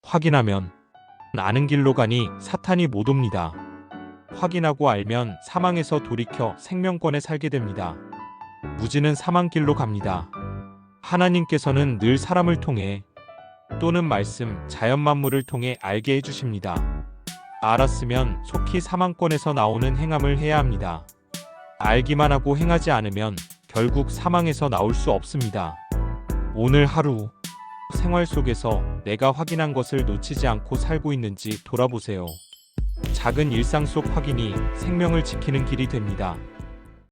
확인하면 아는 길로 가니 사탄이 못 옵니다. 확인하고 알면 사망에서 돌이켜 생명권에 살게 됩니다. 무지는 사망길로 갑니다. 하나님께서는 늘 사람을 통해 또는 말씀, 자연 만물을 통해 알게 해주십니다. 알았으면 속히 사망권에서 나오는 행함을 해야 합니다. 알기만 하고 행하지 않으면 결국 사망에서 나올 수 없습니다. 오늘 하루 생활 속에서 내가 확인한 것을 놓치지 않고 살고 있는지 돌아보세요. 작은 일상 속 확인이 생명을 지키는 길이 됩니다.